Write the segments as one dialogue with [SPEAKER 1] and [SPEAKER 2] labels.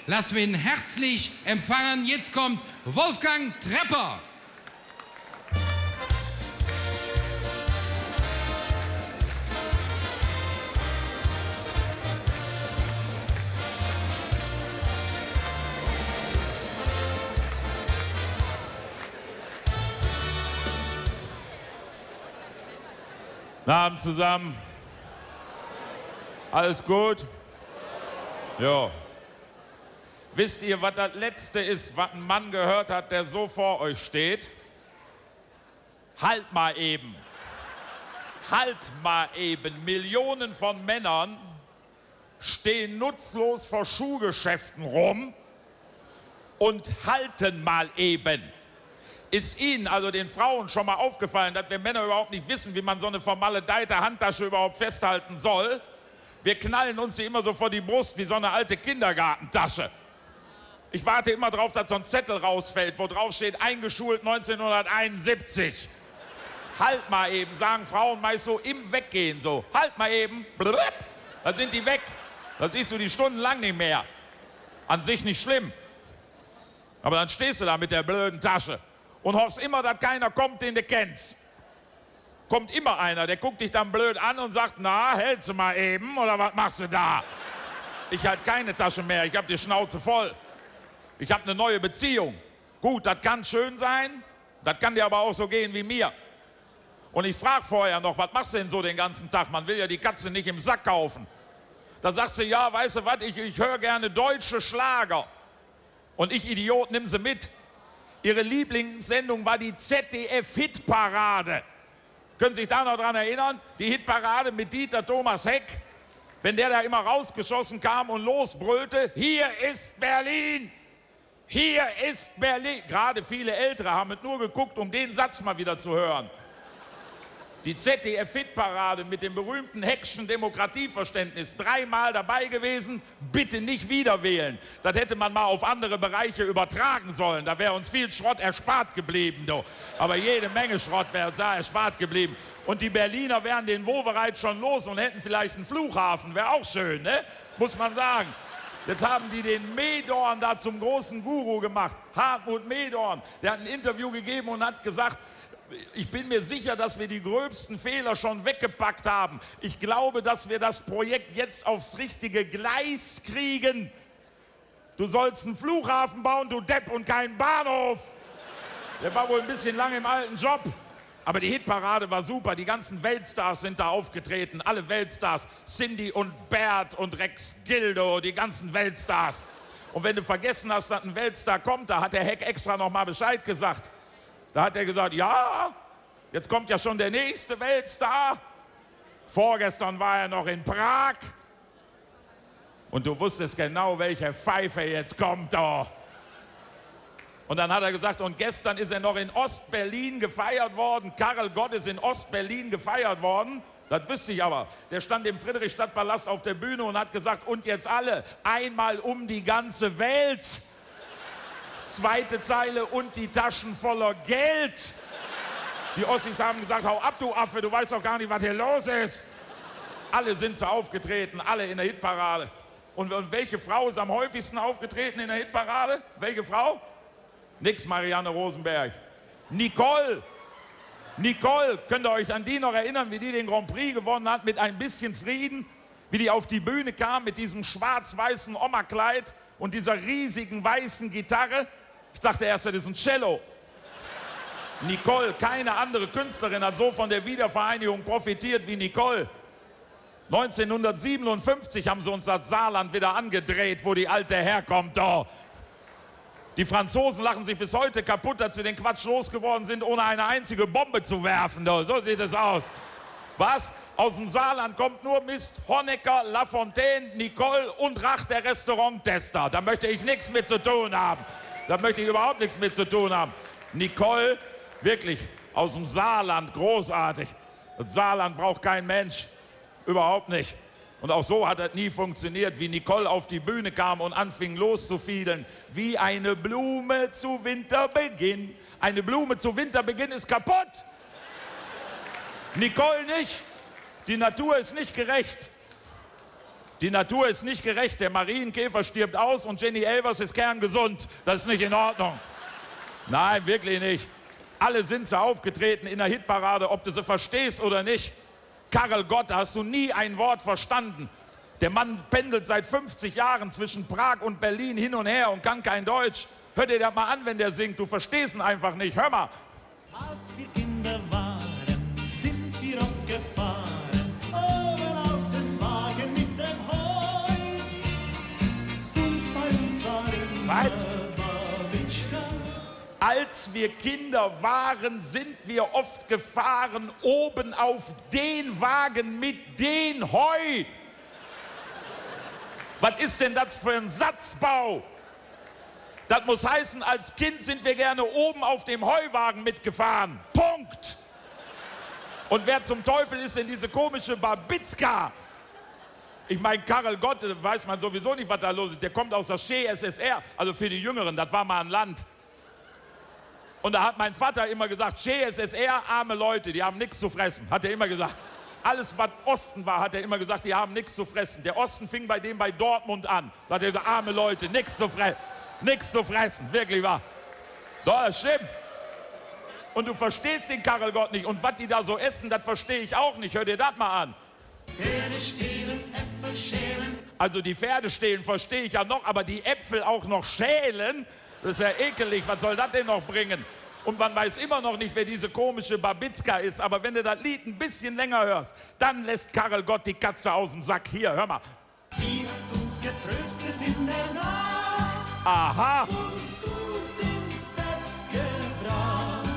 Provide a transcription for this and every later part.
[SPEAKER 1] Lassen wir ihn herzlich empfangen. Jetzt kommt Wolfgang Trepper.
[SPEAKER 2] Guten Abend zusammen. Alles gut? Ja. Wisst ihr, was das Letzte ist, was ein Mann gehört hat, der so vor euch steht? Halt mal eben. Halt mal eben. Millionen von Männern stehen nutzlos vor Schuhgeschäften rum und halten mal eben. Ist Ihnen, also den Frauen, schon mal aufgefallen, dass wir Männer überhaupt nicht wissen, wie man so eine vermaledeite Handtasche überhaupt festhalten soll? Wir knallen uns die immer so vor die Brust wie so eine alte Kindergartentasche. Ich warte immer drauf, dass so ein Zettel rausfällt, wo drauf steht, eingeschult 1971. Halt mal eben, sagen Frauen meist so im Weggehen so. Halt mal eben, blub, dann sind die weg. Da siehst du die stundenlang nicht mehr. An sich nicht schlimm. Aber dann stehst du da mit der blöden Tasche und hoffst immer, dass keiner kommt, den du kennst. Kommt immer einer, der guckt dich dann blöd an und sagt, na, hältst du mal eben oder was machst du da? Ich halt keine Tasche mehr, ich hab die Schnauze voll. Ich hab eine neue Beziehung. Gut, das kann schön sein, das kann dir aber auch so gehen wie mir. Und ich frag vorher noch, was machst du denn so den ganzen Tag? Man will ja die Katze nicht im Sack kaufen. Da sagt sie, ja, weißt du was, ich höre gerne deutsche Schlager. Und ich, Idiot, nimm sie mit. Ihre Lieblingssendung war die ZDF-Hitparade. Können Sie sich da noch dran erinnern? Die Hitparade mit Dieter Thomas Heck. Wenn der da immer rausgeschossen kam und losbrüllte, hier ist Berlin, hier ist Berlin. Gerade viele Ältere haben es nur geguckt, um den Satz mal wieder zu hören. Die ZDF-Hitparade mit dem berühmten Heckschen Demokratieverständnis, 3-mal dabei gewesen, bitte nicht wieder wählen. Das hätte man mal auf andere Bereiche übertragen sollen, da wäre uns viel Schrott erspart geblieben. Du. Aber jede Menge Schrott wäre uns da erspart geblieben. Und die Berliner wären den Wowereit schon los und hätten vielleicht einen Flughafen, wäre auch schön, ne? Muss man sagen. Jetzt haben die den Mehdorn da zum großen Guru gemacht, Hartmut Mehdorn. Der hat ein Interview gegeben und hat gesagt, ich bin mir sicher, dass wir die gröbsten Fehler schon weggepackt haben. Ich glaube, dass wir das Projekt jetzt aufs richtige Gleis kriegen. Du sollst einen Flughafen bauen, du Depp, und keinen Bahnhof. Der war wohl ein bisschen lang im alten Job. Aber die Hitparade war super. Die ganzen Weltstars sind da aufgetreten. Alle Weltstars. Cindy und Bert und Rex Gildo, die ganzen Weltstars. Und wenn du vergessen hast, dass ein Weltstar kommt, da hat der Heck extra noch mal Bescheid gesagt. Da hat er gesagt, ja, jetzt kommt ja schon der nächste Weltstar. Vorgestern war er noch in Prag. Und du wusstest genau, welche Pfeife jetzt kommt da. Und dann hat er gesagt, und gestern ist er noch in Ostberlin gefeiert worden. Karel Gott ist in Ostberlin gefeiert worden. Das wüsste ich aber. Der stand im Friedrichstadtpalast auf der Bühne und hat gesagt, und jetzt alle einmal um die ganze Welt. Zweite Zeile, und die Taschen voller Geld. Die Ossis haben gesagt, hau ab, du Affe, du weißt doch gar nicht, was hier los ist. Alle sind so aufgetreten, alle in der Hitparade. Und welche Frau ist am häufigsten aufgetreten in der Hitparade? Welche Frau? Nix Marianne Rosenberg. Nicole. Nicole, könnt ihr euch an die noch erinnern, wie die den Grand Prix gewonnen hat mit ein bisschen Frieden? Wie die auf die Bühne kam mit diesem schwarz-weißen Oma-Kleid und dieser riesigen weißen Gitarre. Ich dachte erst, das ist ein Cello. Nicole, keine andere Künstlerin hat so von der Wiedervereinigung profitiert wie Nicole. 1957 haben sie uns das Saarland wieder angedreht, wo die Alte herkommt. Oh. Die Franzosen lachen sich bis heute kaputt, dass sie den Quatsch losgeworden sind, ohne eine einzige Bombe zu werfen. Oh. So sieht es aus. Was? Aus dem Saarland kommt nur Mist, Honecker, Lafontaine, Nicole und Rach, der Restauranttester. Da möchte ich nichts mit zu tun haben. Da möchte ich überhaupt nichts mit zu tun haben. Nicole, wirklich, aus dem Saarland, großartig. Das Saarland braucht kein Mensch, überhaupt nicht. Und auch so hat das nie funktioniert, wie Nicole auf die Bühne kam und anfing loszufielen. Wie eine Blume zu Winterbeginn. Eine Blume zu Winterbeginn ist kaputt. Nicole nicht. Die Natur ist nicht gerecht. Die Natur ist nicht gerecht. Der Marienkäfer stirbt aus und Jenny Elvers ist kerngesund. Das ist nicht in Ordnung. Nein, wirklich nicht. Alle sind sie aufgetreten in der Hitparade, ob du sie verstehst oder nicht. Karel Gott, da hast du nie ein Wort verstanden. Der Mann pendelt seit 50 Jahren zwischen Prag und Berlin hin und her und kann kein Deutsch. Hör dir das mal an, wenn der singt. Du verstehst ihn einfach nicht. Hör mal.
[SPEAKER 3] Als wir Kinder waren, sind wir auch gefahren, oben auf den Wagen mit dem Heu. Und bei uns war
[SPEAKER 2] Was?
[SPEAKER 3] Babitschka.
[SPEAKER 2] Als wir Kinder waren, sind wir oft gefahren, oben auf den Wagen mit den Heu. Was ist denn das für ein Satzbau? Das muss heißen, als Kind sind wir gerne oben auf dem Heuwagen mitgefahren. Punkt. Und wer zum Teufel ist denn diese komische Babitschka? Ich meine, Karel Gott, weiß man sowieso nicht, was da los ist. Der kommt aus der CSSR, also für die Jüngeren, das war mal ein Land. Und da hat mein Vater immer gesagt, CSSR, arme Leute, die haben nichts zu fressen, hat er immer gesagt. Alles, was Osten war, hat er immer gesagt, die haben nichts zu fressen. Der Osten fing bei dem bei Dortmund an. Da hat er gesagt, arme Leute, nichts zu fressen. Nichts zu fressen, wirklich wahr. Doch, das stimmt. Und du verstehst den Karel Gott nicht. Und was die da so essen, das verstehe ich auch nicht. Hör dir das mal an.
[SPEAKER 3] Pferde stehlen, Äpfel schälen.
[SPEAKER 2] Also die Pferde stehlen verstehe ich ja noch, aber die Äpfel auch noch schälen, das ist ja ekelig. Was soll das denn noch bringen? Und man weiß immer noch nicht, wer diese komische Babitschka ist. Aber wenn du das Lied ein bisschen länger hörst, dann lässt Karel Gott die Katze aus dem Sack. Hier, hör mal.
[SPEAKER 3] Sie hat uns getröstet in der Nacht
[SPEAKER 2] Aha.
[SPEAKER 3] und gut ins Bett gebracht.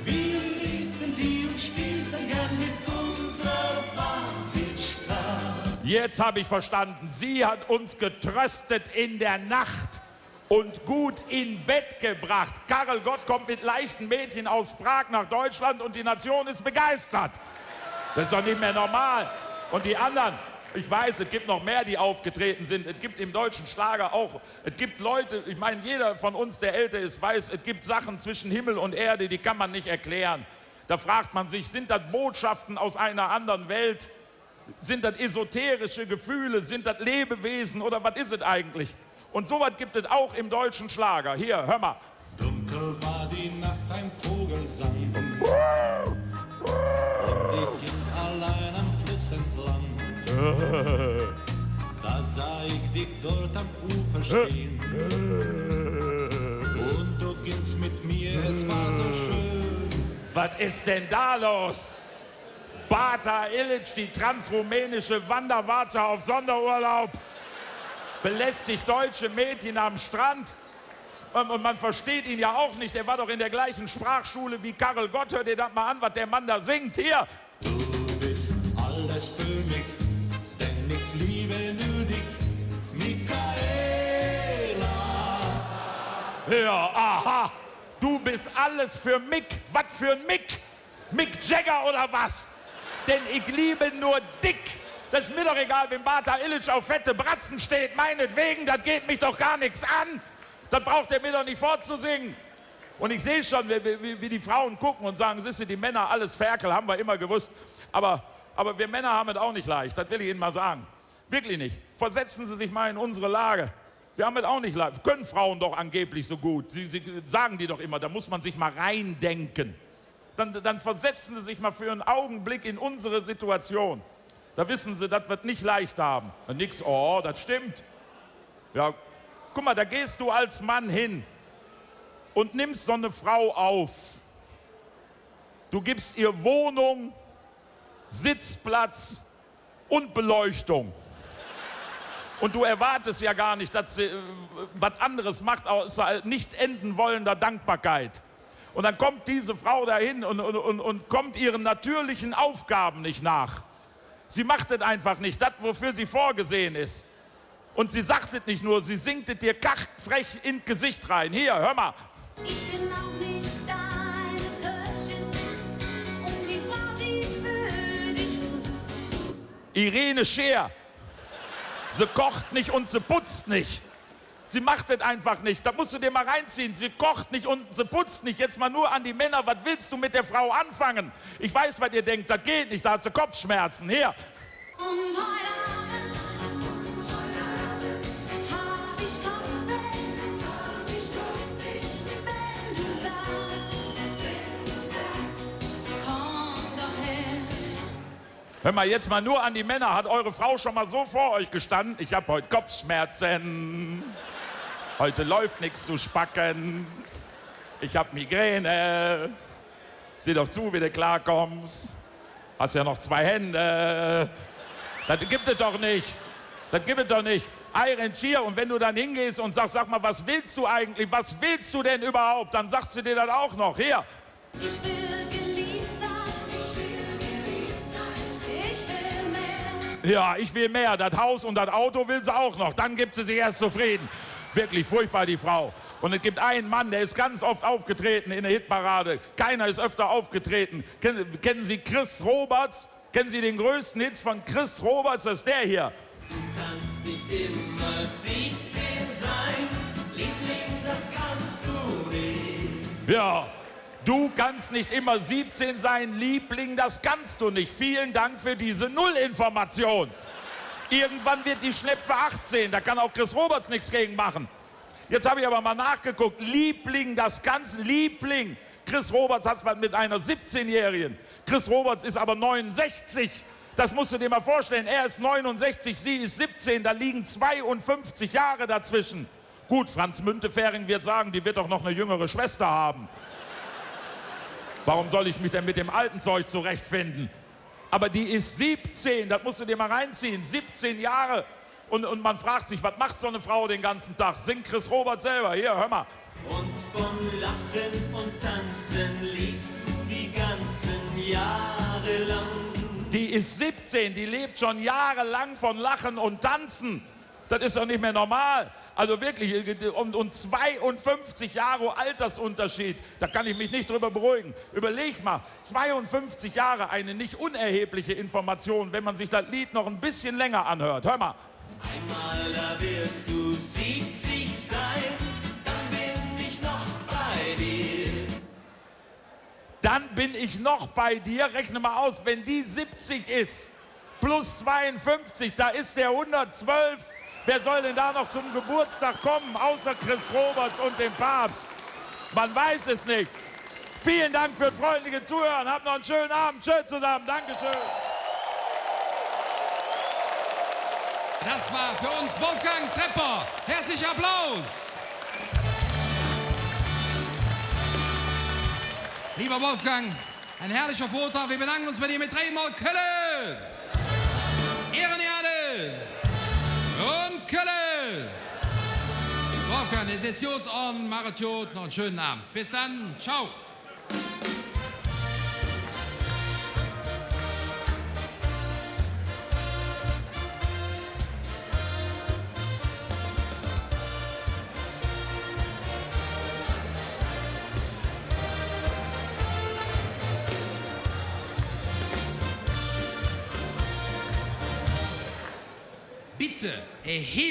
[SPEAKER 3] Wir liebten sie und spielten gern mit unserer Babitschka.
[SPEAKER 2] Jetzt habe ich verstanden. Sie hat uns getröstet in der Nacht und gut in Bett gebracht. Karel Gott kommt mit leichten Mädchen aus Prag nach Deutschland und die Nation ist begeistert. Das ist doch nicht mehr normal. Und die anderen, ich weiß, es gibt noch mehr, die aufgetreten sind. Es gibt im deutschen Schlager auch, es gibt Leute, ich meine, jeder von uns, der älter ist, weiß, es gibt Sachen zwischen Himmel und Erde, die kann man nicht erklären. Da fragt man sich, sind das Botschaften aus einer anderen Welt? Sind das esoterische Gefühle? Sind das Lebewesen oder was ist es eigentlich? Und sowas gibt es auch im deutschen Schlager. Hier, hör mal.
[SPEAKER 3] Dunkel war die Nacht, ein Vogel sang. Und ich ging allein am Fluss entlang. Da sah ich dich dort am Ufer stehen. Und du gingst mit mir, es war so schön.
[SPEAKER 2] Was ist denn da los? Bata Illich, die transrumänische Wanderwarze auf Sonderurlaub, belästigt deutsche Mädchen am Strand. Und man versteht ihn ja auch nicht. Er war doch in der gleichen Sprachschule wie Karel Gott. Hör dir das mal an, was der Mann da singt. Hier.
[SPEAKER 3] Du bist alles für mich, denn ich liebe nur dich, Michaela.
[SPEAKER 2] Ja, aha. Du bist alles für Mick. Was für ein Mick? Mick Jagger oder was? Denn ich liebe nur dick. Das ist mir doch egal, wenn Bata Illich auf fette Bratzen steht. Meinetwegen, das geht mich doch gar nichts an. Das braucht er mir doch nicht vorzusingen. Und ich sehe schon, wie die Frauen gucken und sagen, siehst du, die Männer, alles Ferkel, haben wir immer gewusst. Aber wir Männer haben es auch nicht leicht, das will ich Ihnen mal sagen. Wirklich nicht. Versetzen Sie sich mal in unsere Lage. Wir haben es auch nicht leicht. Können Frauen doch angeblich so gut. Sie sagen die doch immer, da muss man sich mal reindenken. Dann versetzen Sie sich mal für einen Augenblick in unsere Situation. Da wissen Sie, das wird nicht leicht haben. Nix, oh, das stimmt. Ja, guck mal, da gehst du als Mann hin und nimmst so eine Frau auf. Du gibst ihr Wohnung, Sitzplatz und Beleuchtung. Und du erwartest ja gar nicht, dass sie was anderes macht, außer nicht enden wollender Dankbarkeit. Und dann kommt diese Frau dahin und kommt ihren natürlichen Aufgaben nicht nach. Sie macht es einfach nicht, das, wofür sie vorgesehen ist. Und sie sagt es nicht nur, sie singt es dir kackfrech ins Gesicht rein. Hier, hör mal.
[SPEAKER 4] Ich bin auch nicht deine Köchin und die Frau, die für dich putzt.
[SPEAKER 2] Irene Scheer. Sie kocht nicht und sie putzt nicht. Sie macht es einfach nicht. Da musst du dir mal reinziehen. Sie kocht nicht und sie putzt nicht. Jetzt mal nur an die Männer. Was willst du mit der Frau anfangen? Ich weiß, was ihr denkt. Das geht nicht. Da hat sie Kopfschmerzen. Hier.
[SPEAKER 4] Und heute Abend wenn du sagst, komm doch her.
[SPEAKER 2] Hör mal, jetzt mal nur an die Männer. Hat eure Frau schon mal so vor euch gestanden? Ich habe heute Kopfschmerzen. Heute läuft nichts, du Spacken. Ich habe Migräne. Sieh doch zu, wie du klarkommst. Hast ja noch 2 Hände. Das gibt es doch nicht. Das gibt es doch nicht. Iron Cheer. Und wenn du dann hingehst und sagst, sag mal, was willst du eigentlich? Was willst du denn überhaupt? Dann sagt sie dir das auch noch. Hier.
[SPEAKER 4] Ich will geliebt sein, ich will mehr.
[SPEAKER 2] Ja, ich will mehr. Das Haus und das Auto will sie auch noch. Dann gibt sie sich erst zufrieden. Wirklich furchtbar, die Frau. Und es gibt einen Mann, der ist ganz oft aufgetreten in der Hitparade. Keiner ist öfter aufgetreten. Kennen Sie Chris Roberts? Kennen Sie den größten Hits von Chris Roberts? Das ist der hier.
[SPEAKER 3] Du kannst nicht immer 17 sein, Liebling, das kannst du nicht.
[SPEAKER 2] Ja, du kannst nicht immer 17 sein, Liebling, das kannst du nicht. Vielen Dank für diese Nullinformation. Irgendwann wird die Schnepfe 18, da kann auch Chris Roberts nichts gegen machen. Jetzt habe ich aber mal nachgeguckt. Liebling, das kannst Liebling. Chris Roberts hat es mit einer 17-Jährigen. Chris Roberts ist aber 69. Das musst du dir mal vorstellen. Er ist 69, sie ist 17. Da liegen 52 Jahre dazwischen. Gut, Franz Müntefering wird sagen, die wird doch noch eine jüngere Schwester haben. Warum soll ich mich denn mit dem alten Zeug zurechtfinden? Aber die ist 17, das musst du dir mal reinziehen. 17 Jahre. Und man fragt sich, was macht so eine Frau den ganzen Tag? Singt Chris Roberts selber. Hier, hör mal.
[SPEAKER 3] Und vom Lachen und Tanzen lebst du die ganzen Jahre lang.
[SPEAKER 2] Die ist 17, die lebt schon jahrelang von Lachen und Tanzen. Das ist doch nicht mehr normal. Also wirklich, und 52 Jahre Altersunterschied, da kann ich mich nicht drüber beruhigen. Überleg mal, 52 Jahre, eine nicht unerhebliche Information, wenn man sich das Lied noch ein bisschen länger anhört. Hör mal.
[SPEAKER 3] Einmal da wirst du 70 sein, dann bin ich noch bei dir.
[SPEAKER 2] Dann bin ich noch bei dir. Rechne mal aus, wenn die 70 ist, plus 52, da ist der 112. Wer soll denn da noch zum Geburtstag kommen, außer Chris Roberts und dem Papst? Man weiß es nicht. Vielen Dank für das freundliche Zuhören. Habt noch einen schönen Abend. Tschüss zusammen. Dankeschön.
[SPEAKER 1] Das war für uns Wolfgang Trepper. Herzlichen Applaus. Lieber Wolfgang, ein herrlicher Vortrag. Wir bedanken uns bei dir mit dreimal Kölle. Ehrenerde. Und Kölle. Wolfgang, der Sessionsorden, Marathon, noch einen schönen Abend. Bis dann, ciao. Bitte erheben